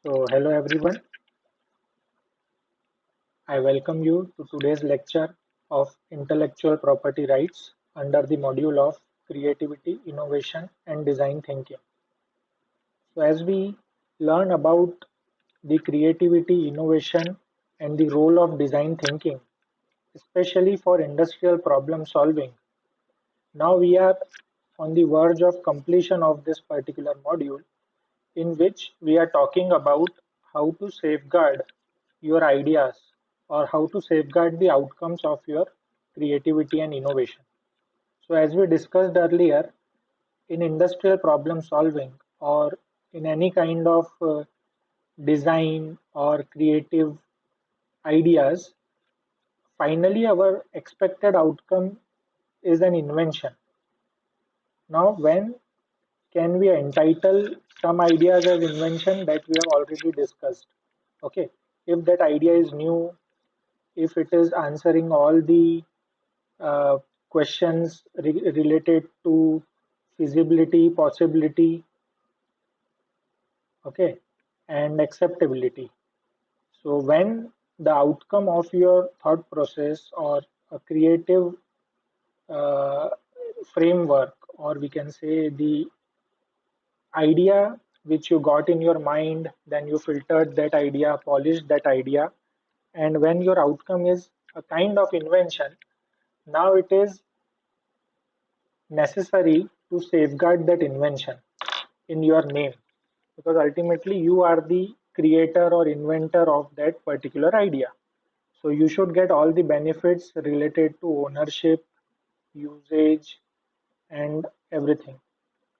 Hello everyone. I welcome you to today's lecture of intellectual property rights under the module of creativity, innovation, and design thinking. As we learn about the creativity, innovation, and the role of design thinking, especially for industrial problem solving, now we are on the verge of completion of this particular module, in which we are talking about how to safeguard your ideas or how to safeguard the outcomes of your creativity and innovation. So, as we discussed earlier, in industrial problem solving or in any kind of design or creative ideas, finally our expected outcome is an invention. Now, when can we entitle some ideas as invention that we have already discussed? Okay, if that idea is new, if it is answering all the uh, questions related to feasibility, possibility, okay, and acceptability. So when the outcome of your thought process or a creative uh, framework, or we can say the idea which you got in your mind, then you filtered that idea, polished that idea, and when your outcome is a kind of invention, now it is necessary to safeguard that invention in your name, because ultimately you are the creator or inventor of that particular idea. So you should get all the benefits related to ownership, usage, and everything.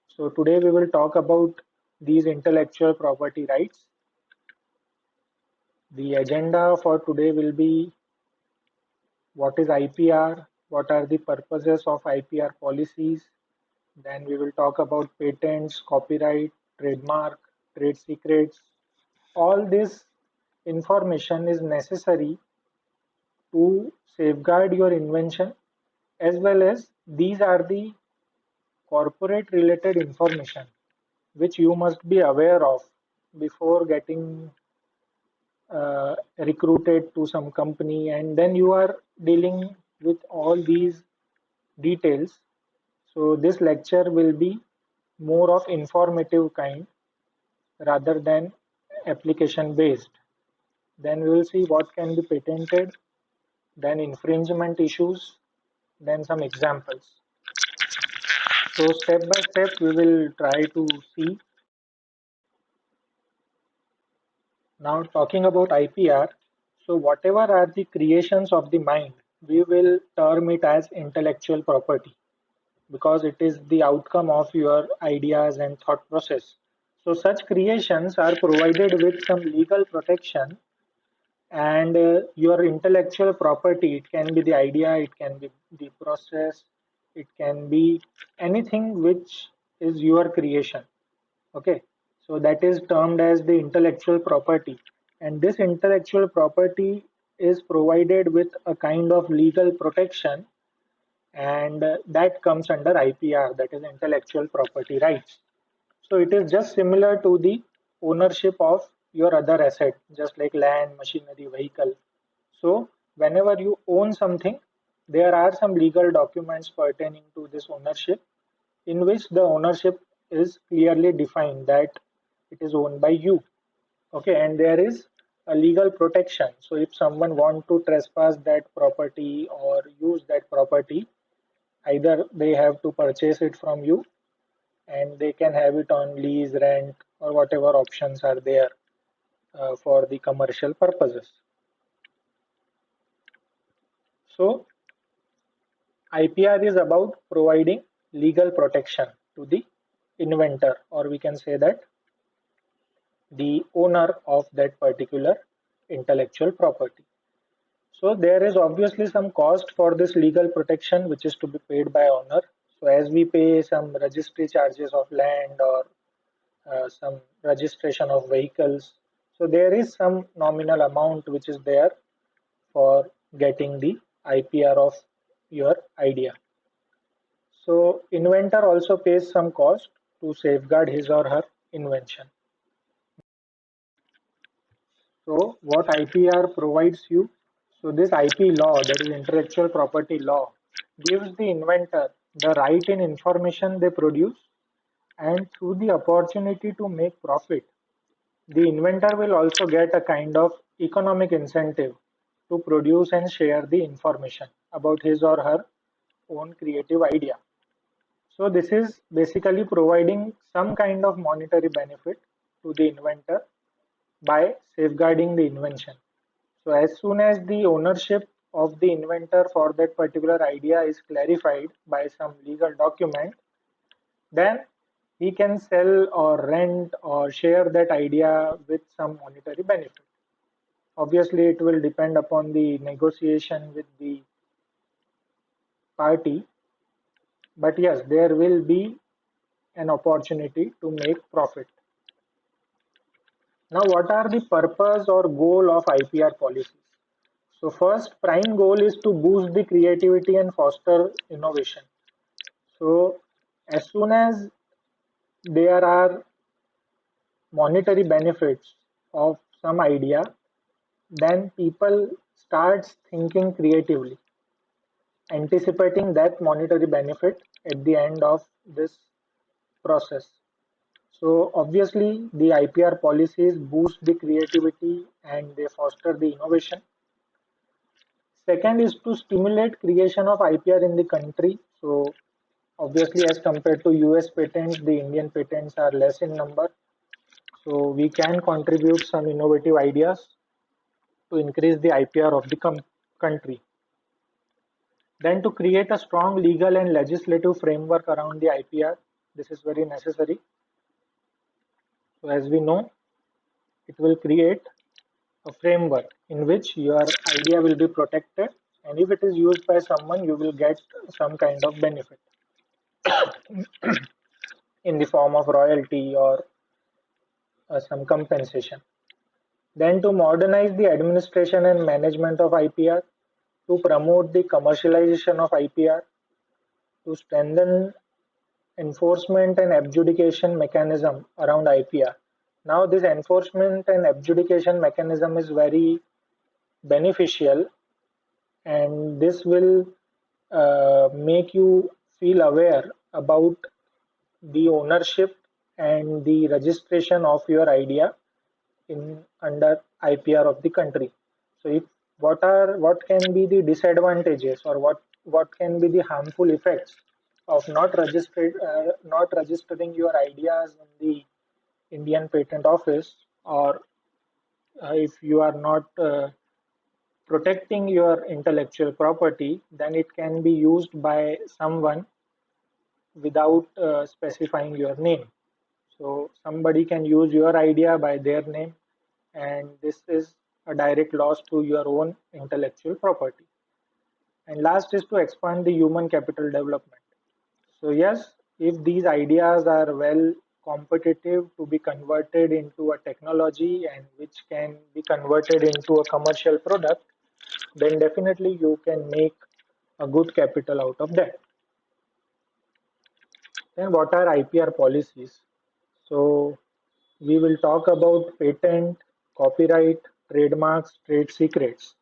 So today we will talk about these intellectual property rights. The agenda for today will be what is IPR, what are the purposes of IPR policies. Then we will talk about patents, copyright, trademark, trade secrets. All this information is necessary to safeguard your invention, as well as these are the corporate related information which you must be aware of before getting recruited to some company, and then you are dealing with all these details. So this lecture will be more of informative kind rather than application based. Then we will see what can be patented, then infringement issues, then some examples. So step by step we will try to see. Now talking about IPR, so whatever are the creations of the mind, we will term it as intellectual property because it is the outcome of your ideas and thought process. So such creations are provided with some legal protection, and your intellectual property, it can be the idea, it can be the process, it can be anything which is your creation. Okay, so that is termed as the intellectual property, and this intellectual property is provided with a kind of legal protection, and that comes under IPR, that is intellectual property rights. So it is just similar to the ownership of your other asset, just like land, machinery, vehicle. So whenever you own something, there are some legal documents pertaining to this ownership, in which the ownership is clearly defined that it is owned by you. Okay, and there is a legal protection. So if someone want to trespass that property or use that property, either they have to purchase it from you, and they can have it on lease, rent, or whatever options are there for the commercial purposes. So IPR is about providing legal protection to the inventor, or we can say that the owner of that particular intellectual property. So there is obviously some cost for this legal protection which is to be paid by owner. So as we pay some registry charges of land or some registration of vehicles, so there is some nominal amount which is there for getting the IPR of your idea. So inventor also pays some cost to safeguard his or her invention. So what IPR provides you, so this IP law, that is intellectual property law, gives the inventor the right in information they produce, and through the opportunity to make profit, the inventor will also get a kind of economic incentive to produce and share the information about his or her own creative idea. So this is basically providing some kind of monetary benefit to the inventor by safeguarding the invention. So as soon as the ownership of the inventor for that particular idea is clarified by some legal document, then he can sell or rent or share that idea with some monetary benefit. Obviously, it will depend upon the negotiation with the party, but yes, there will be an opportunity to make profit. Now, what are the purpose or goal of IPR policies? So first, prime goal is to boost the creativity and foster innovation. So as soon as there are monetary benefits of some idea, then people starts thinking creatively, anticipating that monetary benefit at the end of this process. So obviously the IPR policies boost the creativity and they foster the innovation. Second is to stimulate creation of IPR in the country. So obviously as compared to US patents, the Indian patents are less in number. So we can contribute some innovative ideas to increase the IPR of the country. Then to create a strong legal and legislative framework around the IPR, this is very necessary. So as we know, it will create a framework in which your idea will be protected, and if it is used by someone, you will get some kind of benefit in the form of royalty or some compensation. Then to modernize the administration and management of IPR, to promote the commercialization of IPR, to strengthen enforcement and adjudication mechanism around IPR. Now this enforcement and adjudication mechanism is very beneficial, and this will make you feel aware about the ownership and the registration of your idea in under IPR of the country. So if what can be the disadvantages, or what can be the harmful effects of not registering your ideas in the Indian Patent Office, or if you are not protecting your intellectual property, then it can be used by someone without specifying your name. So somebody can use your idea by their name, and this is a direct loss to your own intellectual property. And last is to expand the human capital development. So yes, if these ideas are well competitive to be converted into a technology and which can be converted into a commercial product, then definitely you can make a good capital out of that. Then what are IPR policies? So we will talk about patent, copyright, trademarks, trade secrets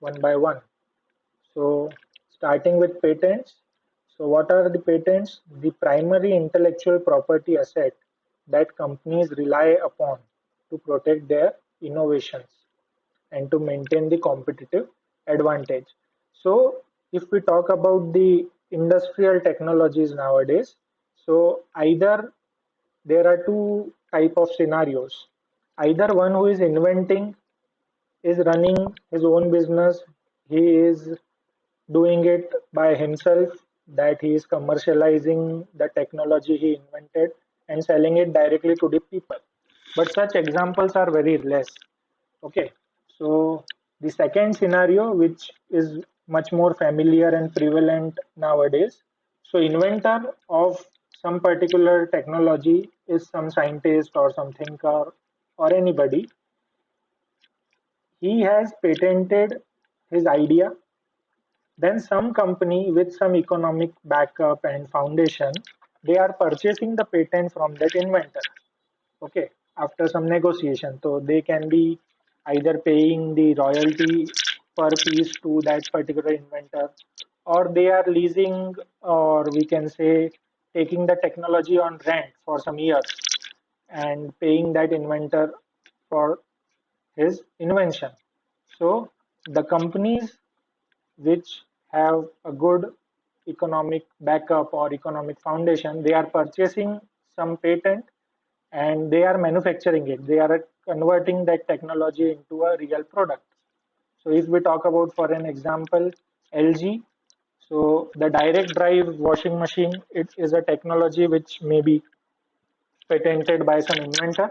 one by one. So starting with patents. So what are the patents? The primary intellectual property asset that companies rely upon to protect their innovations and to maintain the competitive advantage. So if we talk about the industrial technologies nowadays, so either there are two type of scenarios. Either one who is inventing is running his own business, he is doing it by himself, that he is commercializing the technology he invented and selling it directly to the people. But such examples are very less. Okay, so the second scenario, which is much more familiar and prevalent nowadays, so inventor of some particular technology is some scientist or some thinker or anybody. He has patented his idea, then some company with some economic backup and foundation, they are purchasing the patent from that inventor. Okay, after some negotiation, so they can be either paying the royalty per piece to that particular inventor, or they are leasing, or we can say taking the technology on rent for some years and paying that inventor for his invention. So the companies which have a good economic backup or economic foundation, they are purchasing some patent and they are manufacturing it. They are converting that technology into a real product. So if we talk about, for an example, LG, so the direct drive washing machine, it is a technology which may be patented by some inventor.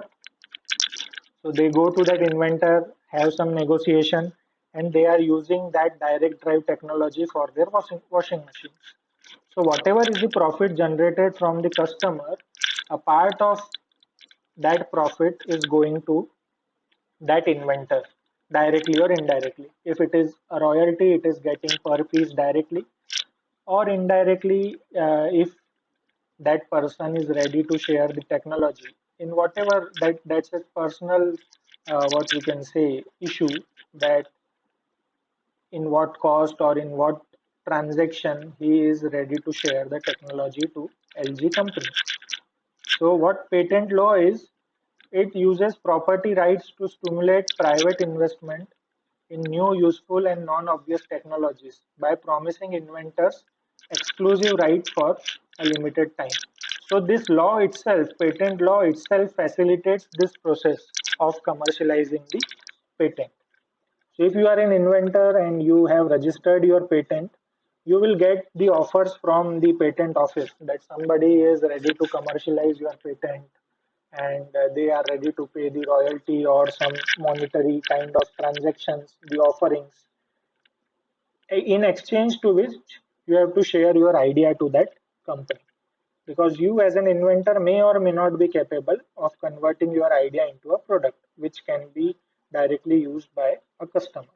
So they go to that inventor, have some negotiation, and they are using that direct drive technology for their washing machines. So whatever is the profit generated from the customer, a part of that profit is going to that inventor directly or indirectly. If it is a royalty, it is getting per piece directly, or indirectly, if that person is ready to share the technology in whatever that's a personal, what we can say, issue, that in what cost or in what transaction he is ready to share the technology to LG company. So what patent law is, it uses property rights to stimulate private investment in new useful and non-obvious technologies by promising inventors exclusive rights for a limited time. So this law itself, patent law itself, facilitates this process of commercializing the patent. So if you are an inventor and you have registered your patent, you will get the offers from the patent office that somebody is ready to commercialize your patent, and they are ready to pay the royalty or some monetary kind of transactions, the offerings, in exchange to which you have to share your idea to that company. Because you as an inventor may or may not be capable of converting your idea into a product which can be directly used by a customer.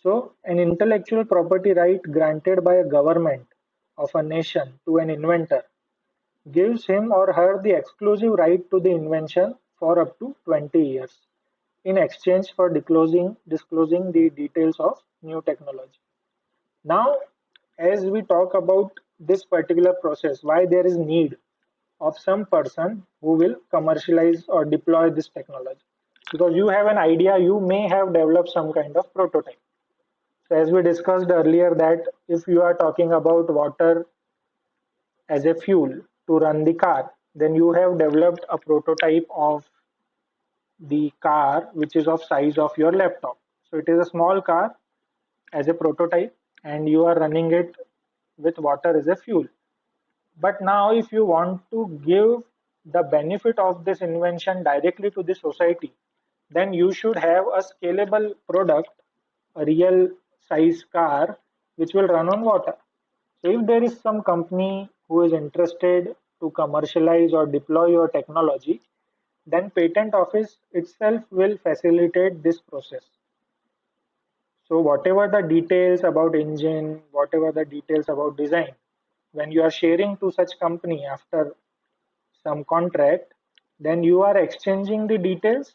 So, an intellectual property right granted by a government of a nation to an inventor gives him or her the exclusive right to the invention for up to 20 years in exchange for disclosing the details of new technology. Now, as we talk about this particular process, why there is need of some person who will commercialize or deploy this technology. Because you have an idea, you may have developed some kind of prototype. So as we discussed earlier, that if you are talking about water as a fuel to run the car, then you have developed a prototype of the car which is of size of your laptop. So it is a small car as a prototype, and you are running it with water as a fuel. But now if you want to give the benefit of this invention directly to the society, then you should have a scalable product, a real size car which will run on water. So if there is some company who is interested to commercialize or deploy your technology, then patent office itself will facilitate this process. So whatever the details about engine, whatever the details about design, when you are sharing to such company after some contract, then you are exchanging the details.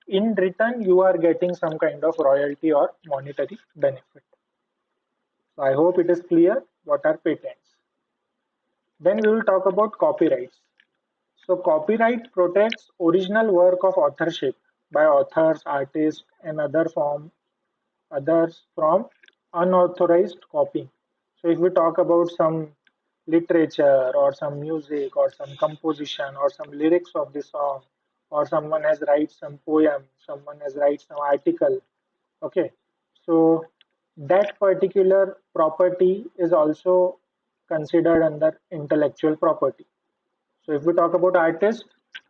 In return, you are getting some kind of royalty or monetary benefit. So I hope it is clear what are patents. Then we will talk about copyrights. So copyright protects original work of authorship by authors, artists, and others from unauthorized copying. So if we talk about some literature or some music or some composition or some lyrics of the song, or someone has write some poem, someone has write some article, okay, so that particular property is also considered under intellectual property. So if we talk about artist,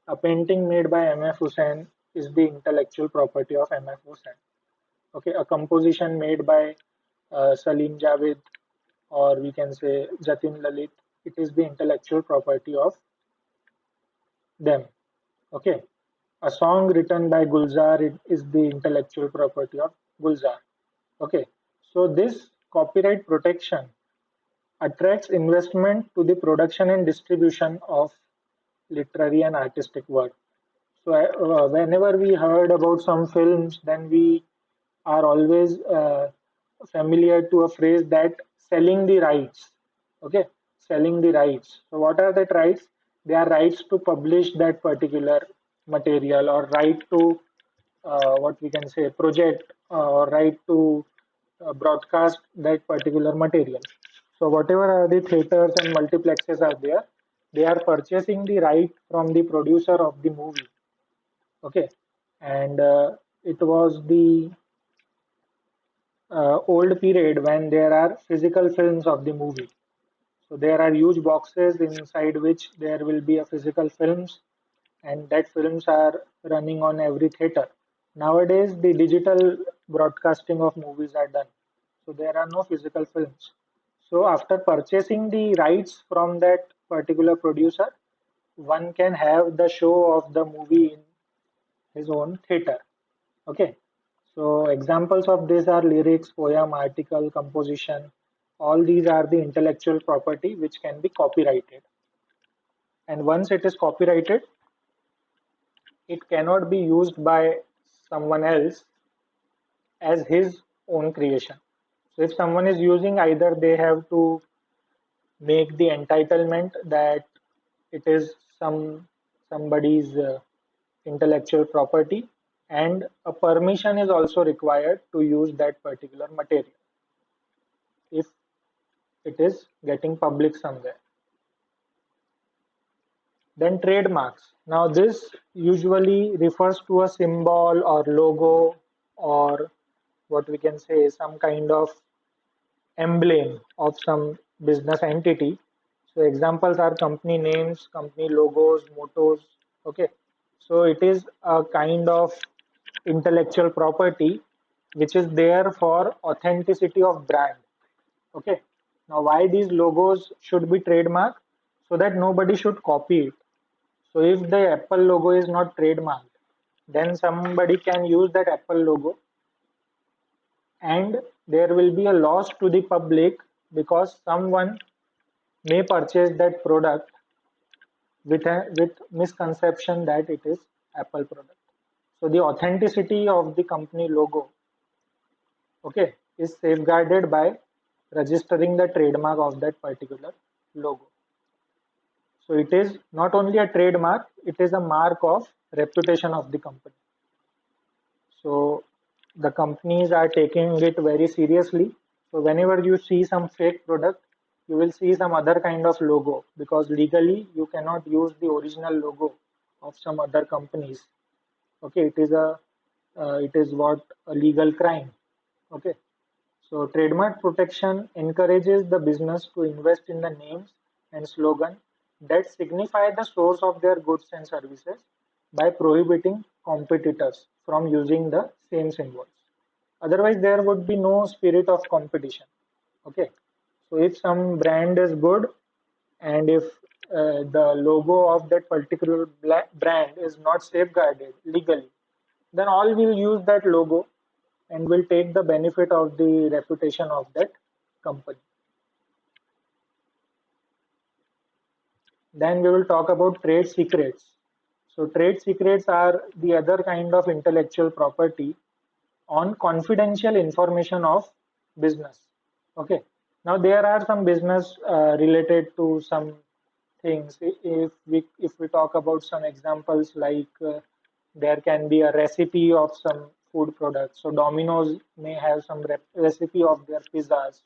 a painting made by M.F. Hussain is the intellectual property of M.F. Hussain. Okay, a composition made by Salim Javed, or we can say Jatin Lalit, it is the intellectual property of them. Okay, a song written by Gulzar, it is the intellectual property of Gulzar. Okay, so this copyright protection attracts investment to the production and distribution of literary and artistic work. So whenever we heard about some films, then we are always familiar to a phrase that selling the rights. Okay, selling the rights. So what are the rights? They are rights to publish that particular material, or right to what we can say project, or right to broadcast that particular material. So whatever are the theaters and multiplexes are there, they are purchasing the right from the producer of the movie. Okay, and it was the old period when there are physical films of the movie. So there are huge boxes inside which there will be a physical films, and that films are running on every theater. Nowadays, the digital broadcasting of movies are done. So there are no physical films. So after purchasing the rights from that particular producer, one can have the show of the movie in his own theater. Okay. So examples of this are lyrics, poem, article, composition. All these are the intellectual property which can be copyrighted. And once it is copyrighted, it cannot be used by someone else as his own creation. So if someone is using, either they have to make the entitlement that it is somebody's intellectual property, and a permission is also required to use that particular material if it is getting public somewhere. Then trademarks. Now this usually refers to a symbol or logo, or what we can say some kind of emblem of some business entity. So examples are company names, company logos, mottos. Okay. So it is a kind of intellectual property which is there for authenticity of brand. Okay. Now why these logos should be trademarked? So that nobody should copy it. So if the Apple logo is not trademarked, then somebody can use that Apple logo, and there will be a loss to the public because someone may purchase that product with misconception that it is Apple product. So the authenticity of the company logo, okay, is safeguarded by registering the trademark of that particular logo. So it is not only a trademark, it is a mark of reputation of the company. So the companies are taking it very seriously. So whenever you see some fake product, you will see some other kind of logo, because legally you cannot use the original logo of some other companies. Okay, it is what a legal crime. Okay, so trademark protection encourages the business to invest in the names and slogan that signify the source of their goods and services by prohibiting competitors from using the same symbols. Otherwise, there would be no spirit of competition. Okay, so if some brand is good, and if the logo of that particular brand is not safeguarded legally, then all will use that logo and will take the benefit of the reputation of that company. Then we will talk about trade secrets. So trade secrets are the other kind of intellectual property on confidential information of business. Okay. Now there are some business related to some things. If we talk about some examples, like there can be a recipe of some food products. So Domino's may have some recipe of their pizzas.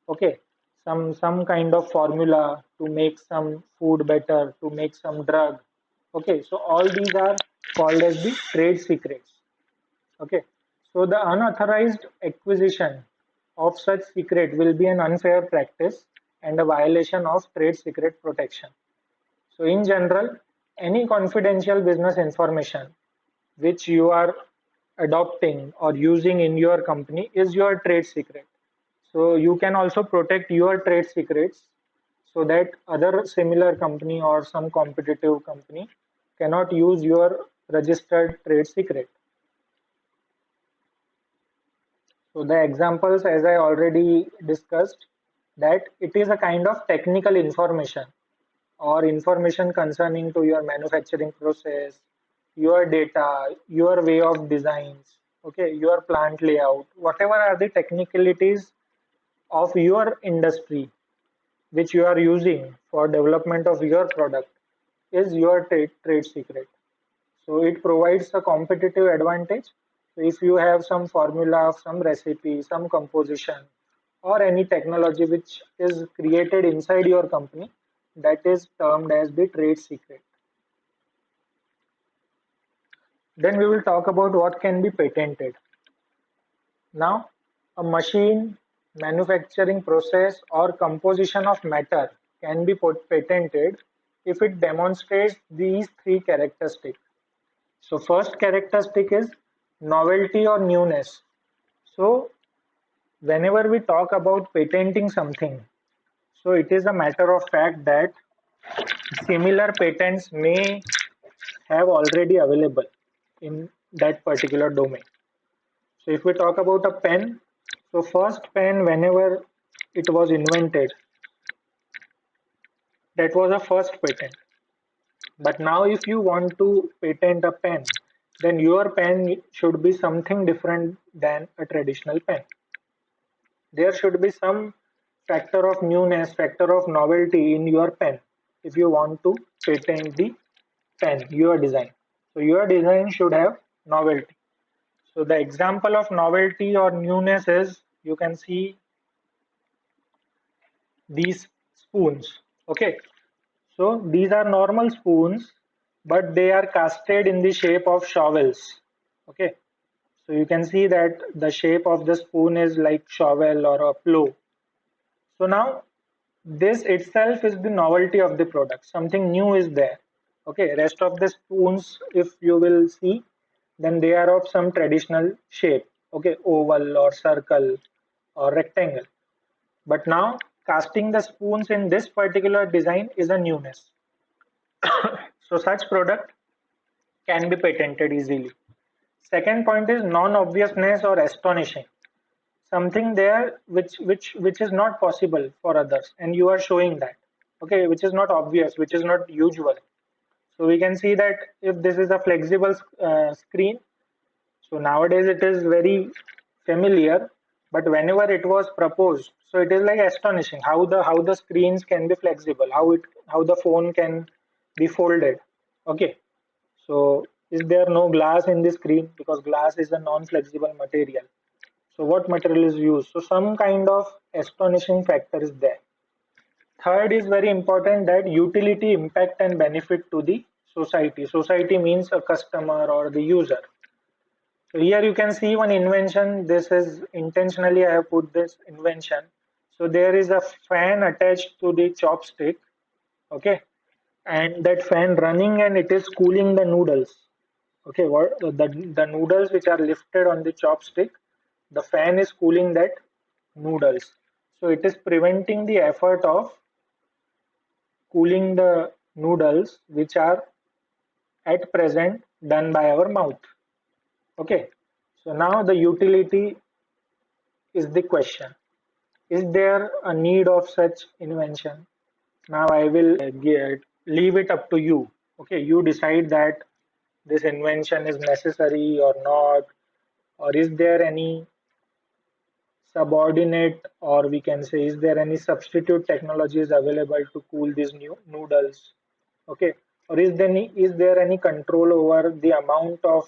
Okay, some kind of formula to make some food better, to make some drug. Okay, so all these are called as the trade secrets. Okay, so the unauthorized acquisition of such secret will be an unfair practice and a violation of trade secret protection. So in general, any confidential business information which you are adopting or using in your company is your trade secret. So you can also protect your trade secrets so that other similar company or some competitive company cannot use your registered trade secret. So the examples, as I already discussed, that it is a kind of technical information or information concerning to your manufacturing process, your data, your way of designs, okay, your plant layout, whatever are the technicalities of your industry which you are using for development of your product is your trade secret. So it provides a competitive advantage. So if you have some formula, some recipe, some composition, or any technology which is created inside your company, that is termed as the trade secret. Then we will talk about what can be patented. Now, a machine, manufacturing process, or composition of matter can be patented if it demonstrates these three characteristics. So first characteristic is novelty or newness. So whenever we talk about patenting something, so it is a matter of fact that similar patents may have already available in that particular domain. So if we talk about a pen, so first pen whenever it was invented, that was a first patent. But now if you want to patent a pen, then your pen should be something different than a traditional pen. There should be some factor of newness, factor of novelty in your pen if you want to patent the pen, your design. So your design should have novelty. So the example of novelty or newness is you can see these spoons. Okay, so these are normal spoons, but they are casted in the shape of shovels. Okay, so you can see that the shape of the spoon is like shovel or a plow. So now this itself is the novelty of the product. Something new is there. Okay, rest of the spoons, if you will see, then they are of some traditional shape. Okay, oval or circle or rectangle. But now casting the spoons in this particular design is a newness. So such product can be patented easily. Second point is non-obviousness or astonishing. Something there which is not possible for others, and you are showing that. Okay, which is not obvious, which is not usual. So we can see that if this is a flexible screen, so nowadays it is very familiar, but whenever it was proposed, so it is like astonishing how the screens can be flexible, how the phone can be folded. Okay, so is there no glass in the screen because glass is a non-flexible material? So what material is used? So some kind of astonishing factor is there. Third is very important, that utility, impact and benefit to the society. Society means a customer or the user. So here you can see one invention. This is intentionally I have put this invention. So there is a fan attached to the chopstick. Okay, and that fan running and it is cooling the noodles. Okay, what the noodles which are lifted on the chopstick, the fan is cooling that noodles. So it is preventing the effort of cooling the noodles which are at present done by our mouth. Okay, so now the utility is the question. Is there a need of such invention? Now I will leave it up to you. Okay, you decide that this invention is necessary or not, or is there any subordinate, or we can say is there any substitute technologies available to cool these new noodles? Okay, or is there any control over the amount of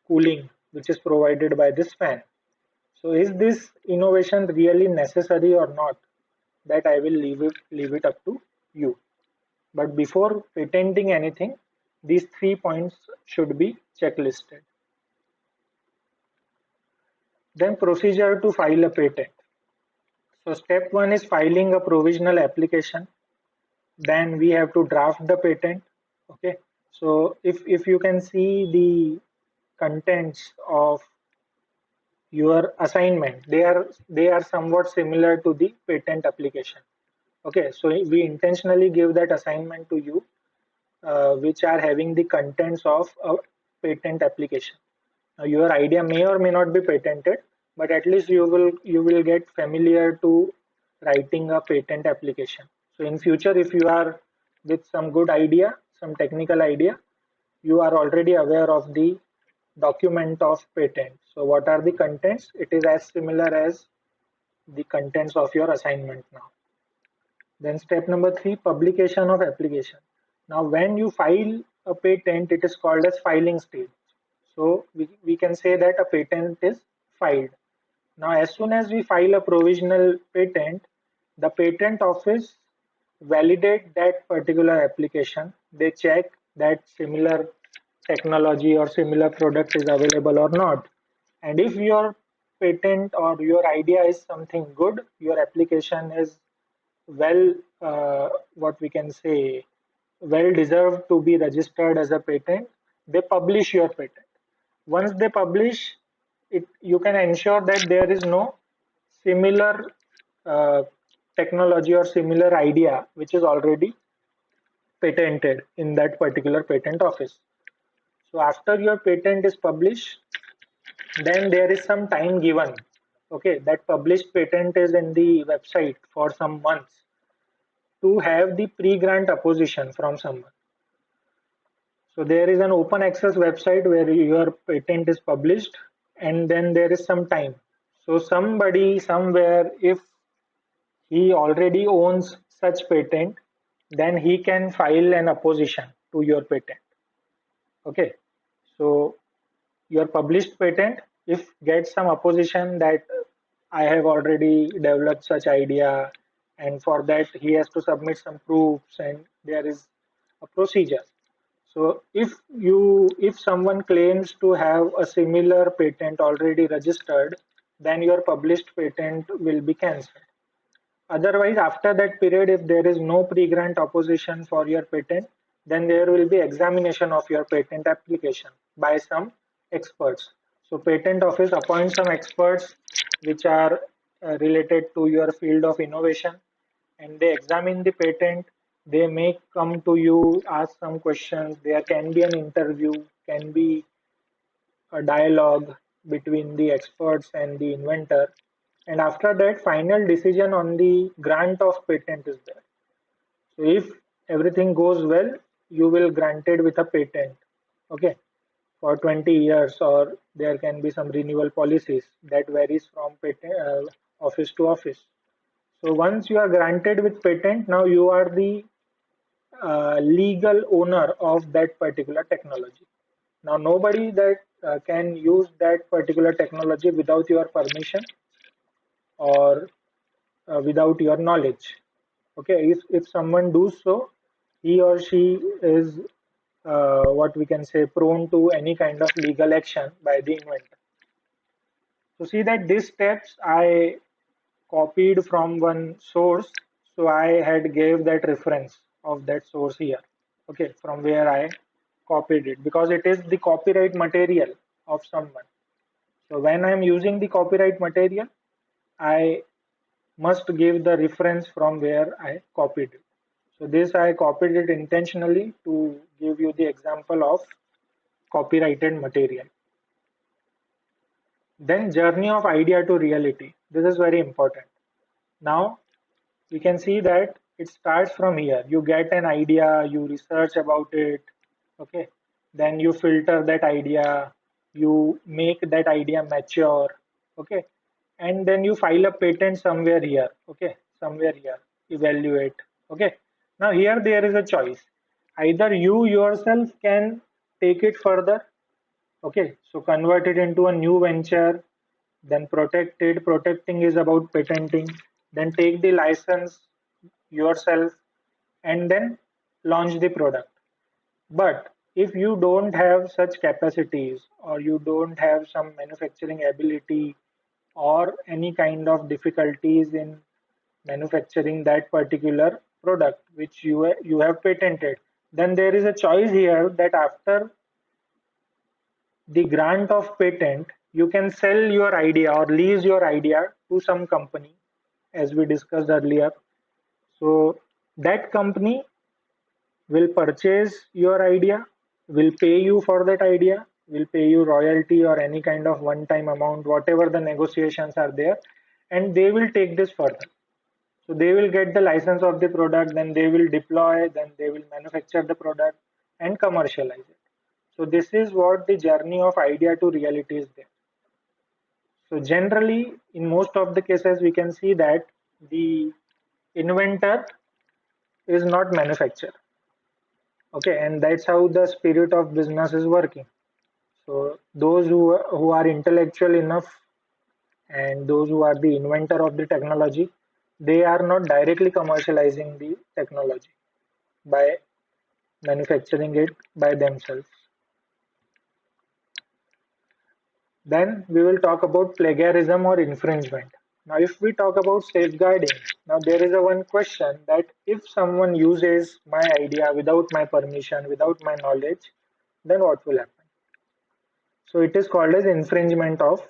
cooling which is provided by this fan? So is this innovation really necessary or not? That I will leave it up to you. But before patenting anything, these 3 points should be checklisted. Then procedure to file a patent. So step one is filing a provisional application. Then we have to draft the patent. Okay. So if you can see the contents of your assignment, they are somewhat similar to the patent application. Okay. So we intentionally give that assignment to you, which are having the contents of a patent application. Now, your idea may or may not be patented, but at least you will get familiar to writing a patent application. So in future, if you are with some good idea, some technical idea, you are already aware of the document of patent. So what are the contents? It is as similar as the contents of your assignment now. Then step number 3, publication of application. Now when you file a patent, it is called as filing stage. So we can say that a patent is filed. Now as soon as we file a provisional patent, the patent office validate that particular application. They check that similar technology or similar product is available or not. And if your patent or your idea is something good, your application is well, what we can say, well deserved to be registered as a patent, they publish your patent. Once they publish it, you can ensure that there is no similar uh, technology or similar idea which is already patented in that particular patent office. So after your patent is published, then there is some time given. Okay, that published patent is in the website for some months to have the pre-grant opposition from someone. So there is an open access website where your patent is published, and then there is some time. So somebody somewhere, if he already owns such patent, then he can file an opposition to your patent. Okay, so your published patent, if gets some opposition that I have already developed such idea, and for that he has to submit some proofs, and there is a procedure. So if someone claims to have a similar patent already registered, then your published patent will be cancelled. Otherwise, after that period, if there is no pre-grant opposition for your patent, then there will be examination of your patent application by some experts. So patent office appoints some experts which are related to your field of innovation, and they examine the patent. They may come to you, ask some questions. There can be an interview, can be a dialogue between the experts and the inventor, and after that final decision on the grant of patent is there. So if everything goes well, you will granted with a patent, okay, for 20 years, or there can be some renewal policies that varies from patent office to office. So once you are granted with patent, now you are the legal owner of that particular technology. Now nobody that can use that particular technology without your permission or without your knowledge. Okay, if someone does so, he or she is what we can say prone to any kind of legal action by the inventor. So see that these steps I copied from one source, so I had gave that reference of that source here. Okay, from where I copied it, because it is the copyright material of someone. So when I am using the copyright material, I must give the reference from where I copied it. So this I copied it intentionally to give you the example of copyrighted material. Then journey of idea to reality. This is very important. Now we can see that it starts from here. You get an idea, you research about it, okay. Then you filter that idea, you make that idea mature, okay. And then you file a patent somewhere here, okay, somewhere here, evaluate, okay. Now here there is a choice. Either you yourself can take it further, okay, so convert it into a new venture, then protect it. Protecting is about patenting. Then take the license yourself and then launch the product. But if you don't have such capacities, or you don't have some manufacturing ability, or any kind of difficulties in manufacturing that particular product which you have patented, then there is a choice here that after the grant of patent, you can sell your idea or lease your idea to some company, as we discussed earlier. So that company will purchase your idea, will pay you for that idea, will pay you royalty or any kind of one time amount, whatever the negotiations are there, and they will take this further. So they will get the license of the product, then they will deploy, then they will manufacture the product and commercialize it. So this is what the journey of idea to reality is there. So generally, in most of the cases, we can see that the inventor is not manufacturer. Okay, and that's how the spirit of business is working. So those who are intellectual enough and those who are the inventor of the technology, they are not directly commercializing the technology by manufacturing it by themselves. Then we will talk about plagiarism or infringement. Now, if we talk about safeguarding, now there is a one question that if someone uses my idea without my permission, without my knowledge, then what will happen? So it is called as infringement of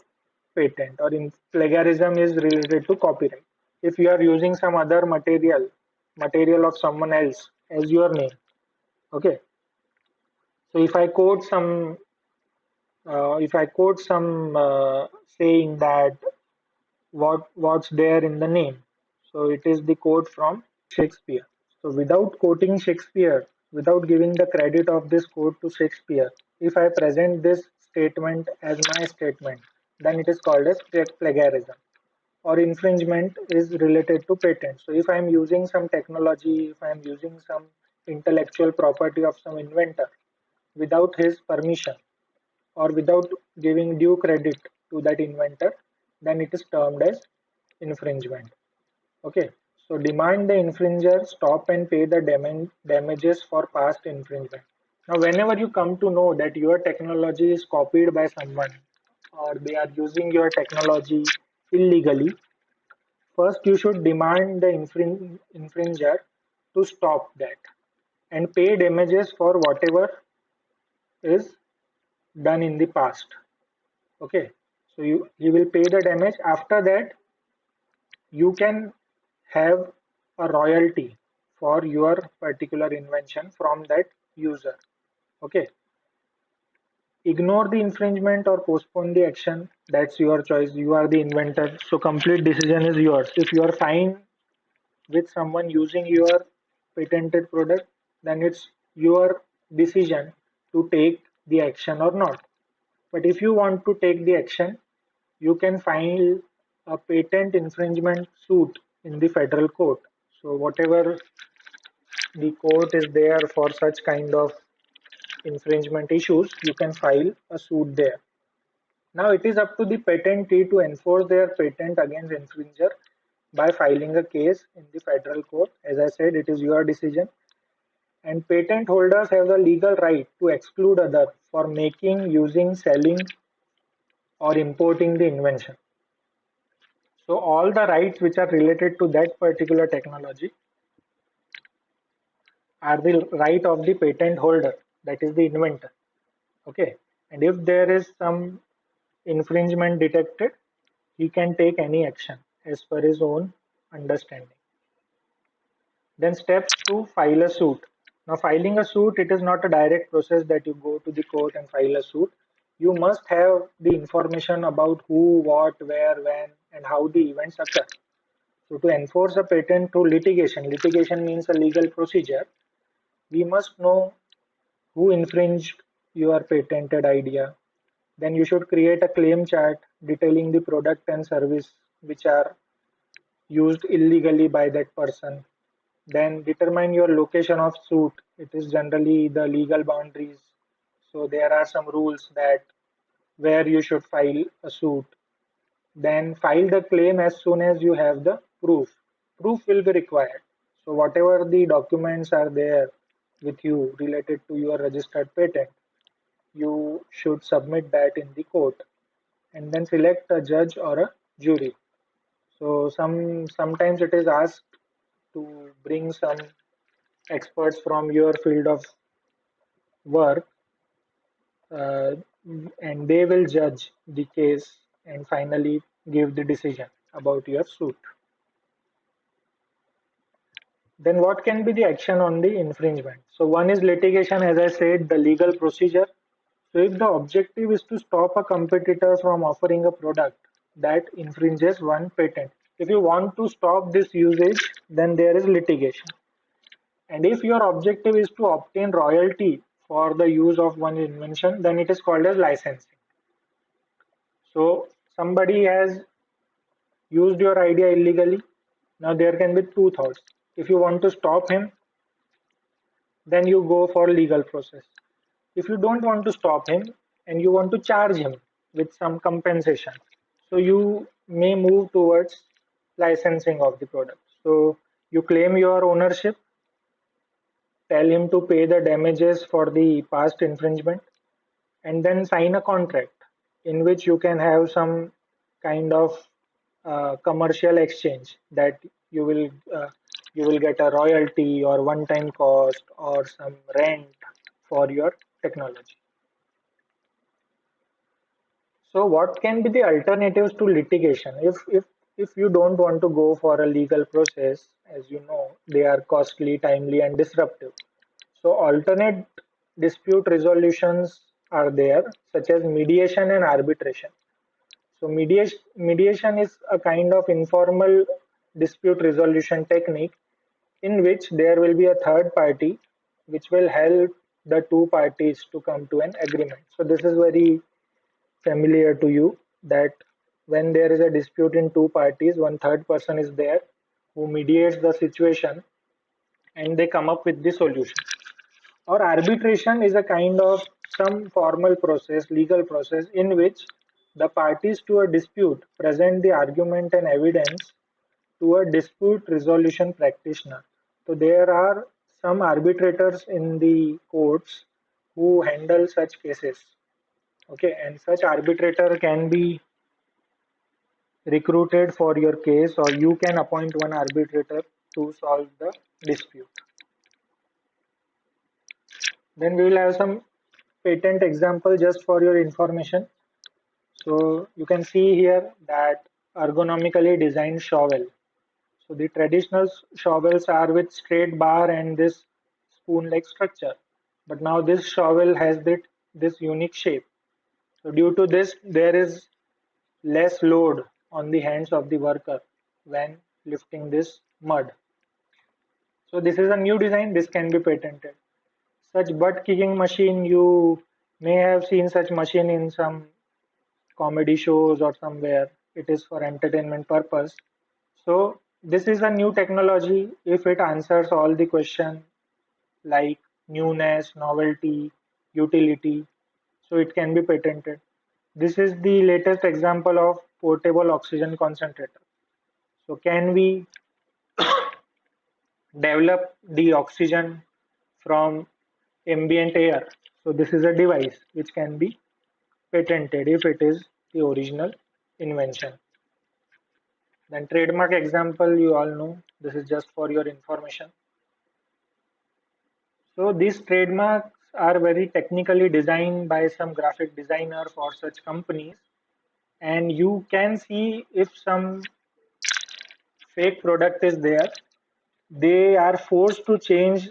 patent, or in plagiarism is related to copyright. If you are using some other material of someone else as your name, okay. So if I quote some saying that what's there in the name. So it is the quote from Shakespeare. So without quoting Shakespeare, without giving the credit of this quote to Shakespeare, if I present this statement as my statement, then it is called as plagiarism. Or infringement is related to patent. So if I'm using some technology, if I'm using some intellectual property of some inventor without his permission, or without giving due credit to that inventor, then it is termed as infringement. Okay, so demand the infringer stop and pay the damages for past infringement. Now, whenever you come to know that your technology is copied by someone or they are using your technology illegally, first you should demand the infringer to stop that and pay damages for whatever is done in the past. Okay, so you will pay the damage. After that, you can have a royalty for your particular invention from that user. Okay, ignore the infringement or postpone the action. That's your choice. You are the inventor, so complete decision is yours. If you are fine with someone using your patented product, then it's your decision to take the action or not. But if you want to take the action, you can file a patent infringement suit in the federal court. So whatever the court is there for such kind of infringement issues, you can file a suit there. Now it is up to the patentee to enforce their patent against infringer by filing a case in the federal court. As I said, it is your decision. And patent holders have the legal right to exclude others for making, using, selling, or importing the invention. So all the rights which are related to that particular technology are the right of the patent holder, that is the inventor. Okay. And if there is some infringement detected, he can take any action as per his own understanding. Then steps to file a suit. Now filing a suit, it is not a direct process that you go to the court and file a suit. You must have the information about who, what, where, when, and how the events occur. So to enforce a patent through litigation means a legal procedure. We must know who infringed your patented idea. Then you should create a claim chart detailing the product and service which are used illegally by that person. Then determine your location of suit. It is generally the legal boundaries. So there are some rules that where you should file a suit. Then file the claim as soon as you have the proof. Proof will be required. So whatever the documents are there with you related to your registered patent, you should submit that in the court and then select a judge or a jury. So sometimes it is asked to bring some experts from your field of work, uh, and they will judge the case and finally give the decision about your suit. Then what can be the action on the infringement? So one is litigation, as I said, the legal procedure. So if the objective is to stop a competitor from offering a product that infringes one patent, if you want to stop this usage, then there is litigation. And if your objective is to obtain royalty for the use of one invention, then it is called as licensing. So somebody has used your idea illegally. Now there can be two thoughts. If you want to stop him, then you go for legal process. If you don't want to stop him and you want to charge him with some compensation, so you may move towards licensing of the product. So you claim your ownership, tell him to pay the damages for the past infringement, and then sign a contract in which you can have some kind of commercial exchange that you will uh, you will get a royalty or one-time cost or some rent for your technology. So what can be the alternatives to litigation? If you don't want to go for a legal process, as you know, they are costly, timely, and disruptive. So alternate dispute resolutions are there, such as mediation and arbitration. So mediation is a kind of informal dispute resolution technique in which there will be a third party which will help the two parties to come to an agreement. So this is very familiar to you that when there is a dispute in two parties, one third person is there who mediates the situation and they come up with the solution. Or arbitration is a kind of some formal process, legal process in which the parties to a dispute present the argument and evidence to a dispute resolution practitioner. So there are some arbitrators in the courts who handle such cases. Okay, and such arbitrator can be recruited for your case, or you can appoint one arbitrator to solve the dispute. Then we will have some patent example just for your information. So you can see here that ergonomically designed shovel. So the traditional shovels are with straight bar and this spoon-like structure. But now this shovel has this unique shape. So due to this, there is less load on the hands of the worker when lifting this mud. So this is a new design, this can be patented. Such butt kicking machine, you may have seen such machine in some comedy shows or somewhere. It is for entertainment purpose. So this is a new technology if it answers all the question like newness, novelty, utility. So it can be patented. This is the latest example of portable oxygen concentrator. So can we develop the oxygen from ambient air? So this is a device which can be patented if it is the original invention. Then trademark example, you all know, this is just for your information. So these trademarks are very technically designed by some graphic designer for such companies, and you can see if some fake product is there, they are forced to change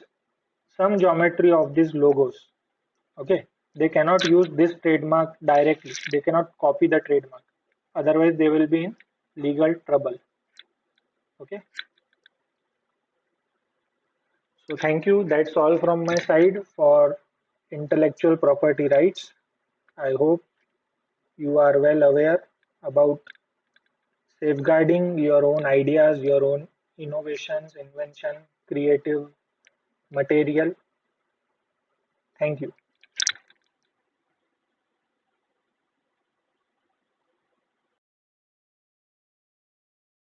some geometry of these logos. Okay, they cannot use this trademark directly. They cannot copy the trademark. Otherwise, they will be in legal trouble. Okay. So thank you. That's all from my side for intellectual property rights. I hope you are well aware about safeguarding your own ideas, your own innovations, invention, creative material. Thank you.